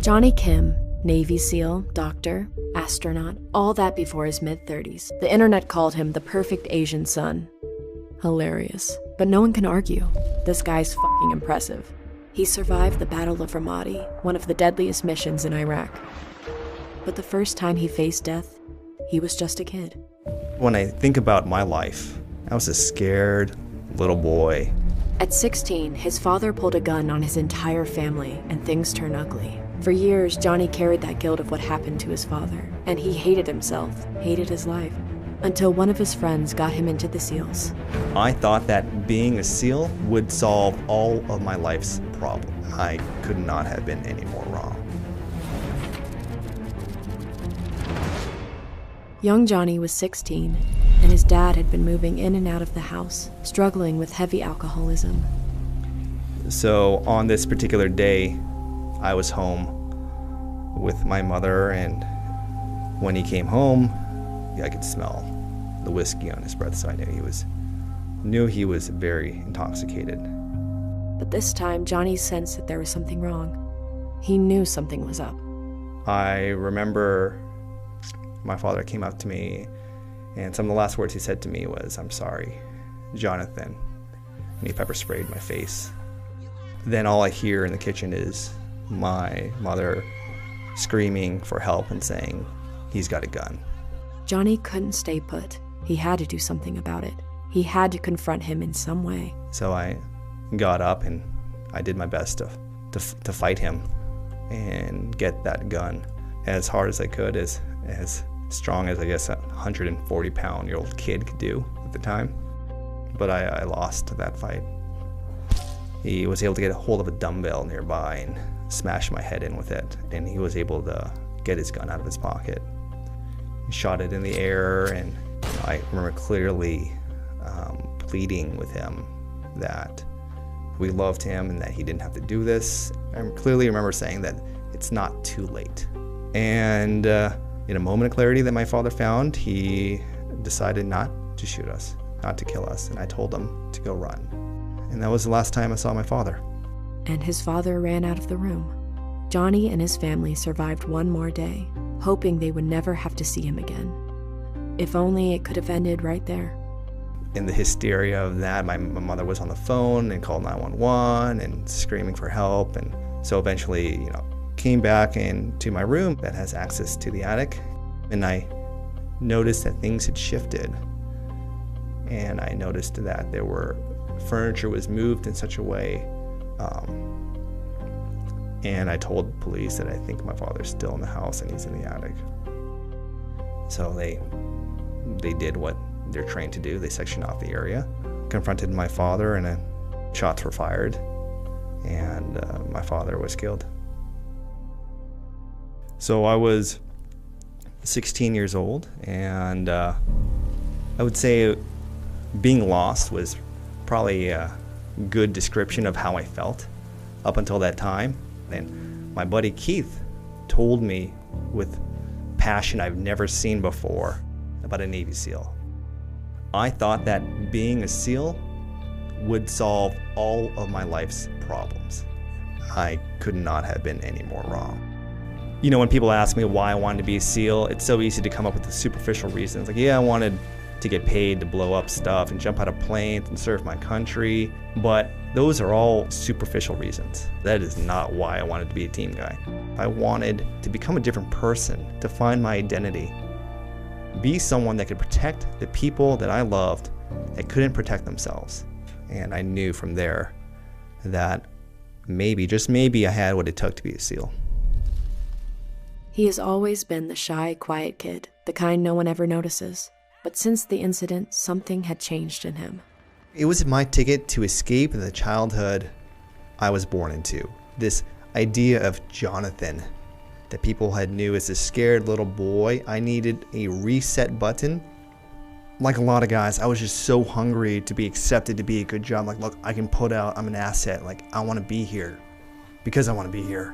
Jonny Kim, Navy SEAL, doctor, astronaut, all that before his mid-30s. The internet called him the perfect Asian son. Hilarious. But no one can argue. This guy's fucking impressive. He survived the Battle of Ramadi, one of the deadliest missions in Iraq. But the first time he faced death, he was just a kid. When I think about my life, I was a scared little boy. At 16, his father pulled a gun on his entire family, and things turned ugly. For years, Jonny carried that guilt of what happened to his father, and he hated himself, hated his life, until one of his friends got him into the SEALs. I thought that being a SEAL would solve all of my life's problems. I could not have been any more wrong. Young Jonny was 16, and his dad had been moving in and out of the house, struggling with heavy alcoholism. So on this particular day, I was home with my mother, and when he came home, I could smell the whiskey on his breath, so I knew he was very intoxicated. But this time, Jonny sensed that there was something wrong. He knew something was up. I remember my father came up to me, and some of the last words he said to me was, "I'm sorry, Jonathan," and he pepper sprayed my face. Then all I hear in the kitchen is my mother screaming for help and saying, "He's got a gun." Jonny couldn't stay put. He had to do something about it. He had to confront him in some way. So I got up and I did my best to fight him and get that gun as hard as I could, as strong as I guess a 140-pound-year-old kid could do at the time. But I lost that fight. He was able to get a hold of a dumbbell nearby and smash my head in with it, and he was able to get his gun out of his pocket. He shot it in the air, and I remember clearly pleading with him that we loved him and that he didn't have to do this. I clearly remember saying that it's not too late. And in a moment of clarity that my father found, he decided not to shoot us, not to kill us, and I told him to go run. And that was the last time I saw my father. And his father ran out of the room. Jonny and his family survived one more day, hoping they would never have to see him again. If only it could have ended right there. In the hysteria of that, my mother was on the phone and called 911 and screaming for help. And so eventually, came back into my room that has access to the attic, and I noticed that things had shifted. And I noticed that furniture was moved in such a way, and I told police that I think my father's still in the house and he's in the attic. So they did what they're trained to do. They sectioned off the area, confronted my father, and shots were fired, and my father was killed. So I was 16 years old, and I would say being lost was probably a good description of how I felt up until that time. And my buddy Keith told me with passion I've never seen before about a Navy SEAL. I thought that being a SEAL would solve all of my life's problems. I could not have been any more wrong. When people ask me why I wanted to be a SEAL, it's so easy to come up with the superficial reasons. Like, yeah, I wanted to get paid to blow up stuff and jump out of planes and serve my country, but those are all superficial reasons. That is not why I wanted to be a team guy. I wanted to become a different person, to find my identity, be someone that could protect the people that I loved that couldn't protect themselves. And I knew from there that maybe, just maybe, I had what it took to be a SEAL. He has always been the shy, quiet kid, the kind no one ever notices. But since the incident, something had changed in him. It was my ticket to escape the childhood I was born into. This idea of Jonathan that people had knew as a scared little boy. I needed a reset button. Like a lot of guys, I was just so hungry to be accepted, to be a good job. Like, look, I can put out, I'm an asset. Like, I want to be here because I want to be here.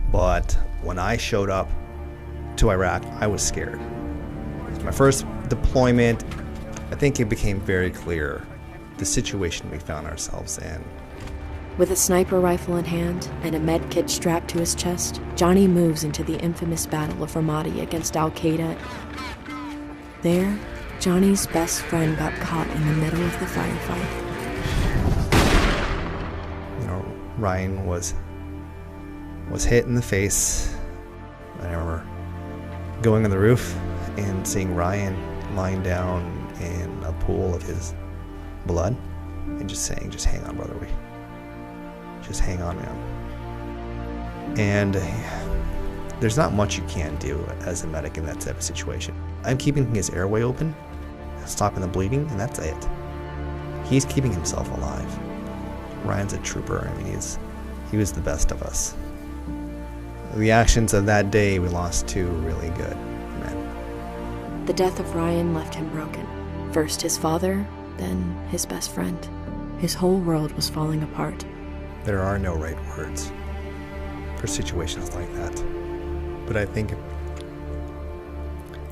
But when I showed up to Iraq, I was scared. My first deployment, I think it became very clear the situation we found ourselves in. With a sniper rifle in hand and a med kit strapped to his chest, Jonny moves into the infamous Battle of Ramadi against Al-Qaeda. There, Jonny's best friend got caught in the middle of the firefight. Ryan was hit in the face. I remember going on the roof and seeing Ryan lying down in a pool of his blood and just saying, just hang on, brother. Just hang on, man. And there's not much you can do as a medic in that type of situation. I'm keeping his airway open, stopping the bleeding, and that's it. He's keeping himself alive. Ryan's a trooper. I mean, he was the best of us. The actions of that day, we lost two really good men. The death of Ryan left him broken. First his father, then his best friend. His whole world was falling apart. There are no right words for situations like that. But I think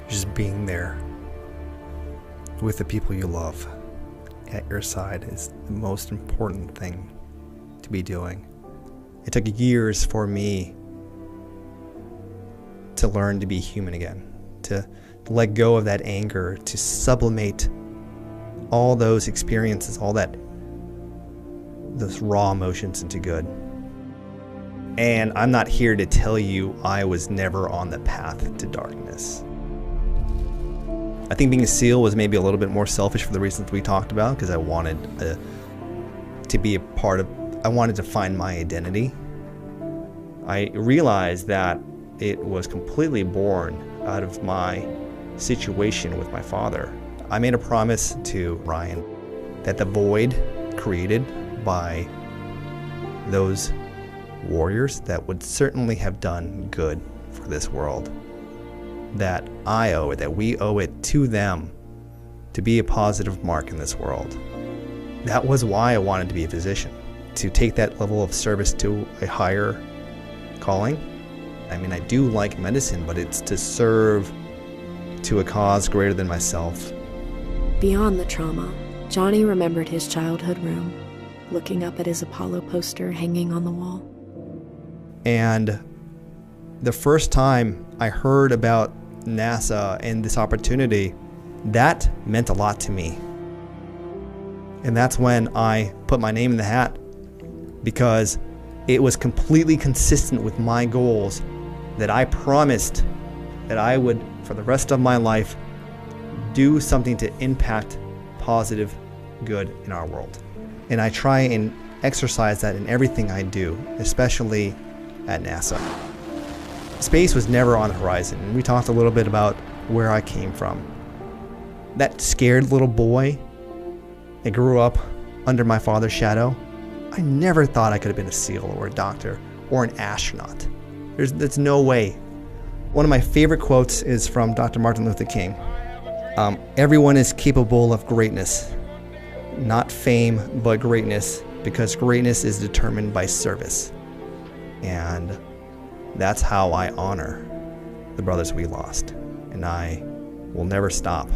just being there with the people you love at your side is the most important thing to be doing. It took years for me to learn to be human again, to let go of that anger, to sublimate all those experiences, those raw emotions into good. And I'm not here to tell you I was never on the path to darkness. I think being a SEAL was maybe a little bit more selfish for the reasons we talked about, because I wanted to be a part of, I wanted to find my identity. I realized that it was completely born out of my situation with my father. I made a promise to Ryan that the void created by those warriors that would certainly have done good for this world, that we owe it to them to be a positive mark in this world. That was why I wanted to be a physician, to take that level of service to a higher calling. I mean, I do like medicine, but it's to serve to a cause greater than myself. Beyond the trauma, Jonny remembered his childhood room, looking up at his Apollo poster hanging on the wall. And the first time I heard about NASA and this opportunity, that meant a lot to me. And that's when I put my name in the hat, because it was completely consistent with my goals that I promised that I would, for the rest of my life, do something to impact positive good in our world. And I try and exercise that in everything I do, especially at NASA. Space was never on the horizon, and we talked a little bit about where I came from. That scared little boy that grew up under my father's shadow, I never thought I could have been a SEAL or a doctor or an astronaut. There's no way. One of my favorite quotes is from Dr. Martin Luther King. Everyone is capable of greatness, not fame, but greatness, because greatness is determined by service. And that's how I honor the brothers we lost. And I will never stop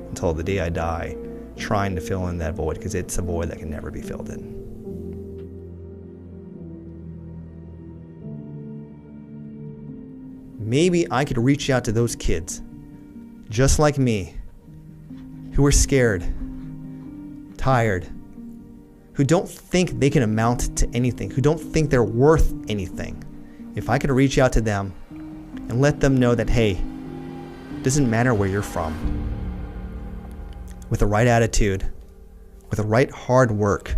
until the day I die trying to fill in that void, because it's a void that can never be filled in. Maybe I could reach out to those kids, just like me, who are scared, tired, who don't think they can amount to anything, who don't think they're worth anything. If I could reach out to them and let them know that, hey, it doesn't matter where you're from. With the right attitude, with the right hard work,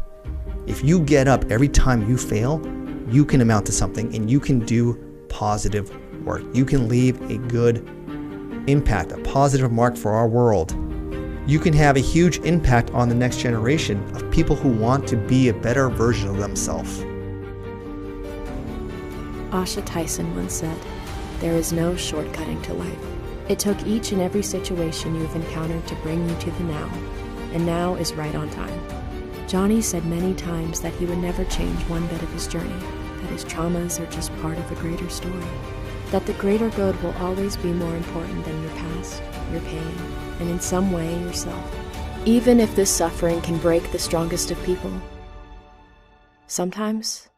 if you get up every time you fail, you can amount to something, and you can do positive work. You can leave a good impact, a positive mark for our world. You can have a huge impact on the next generation of people who want to be a better version of themselves. Asha Tyson once said, "There is no shortcutting to life. It took each and every situation you have encountered to bring you to the now, and now is right on time." Jonny said many times that he would never change one bit of his journey, that his traumas are just part of a greater story, that the greater good will always be more important than your past, your pain, and in some way yourself. Even if this suffering can break the strongest of people, sometimes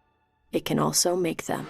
it can also make them.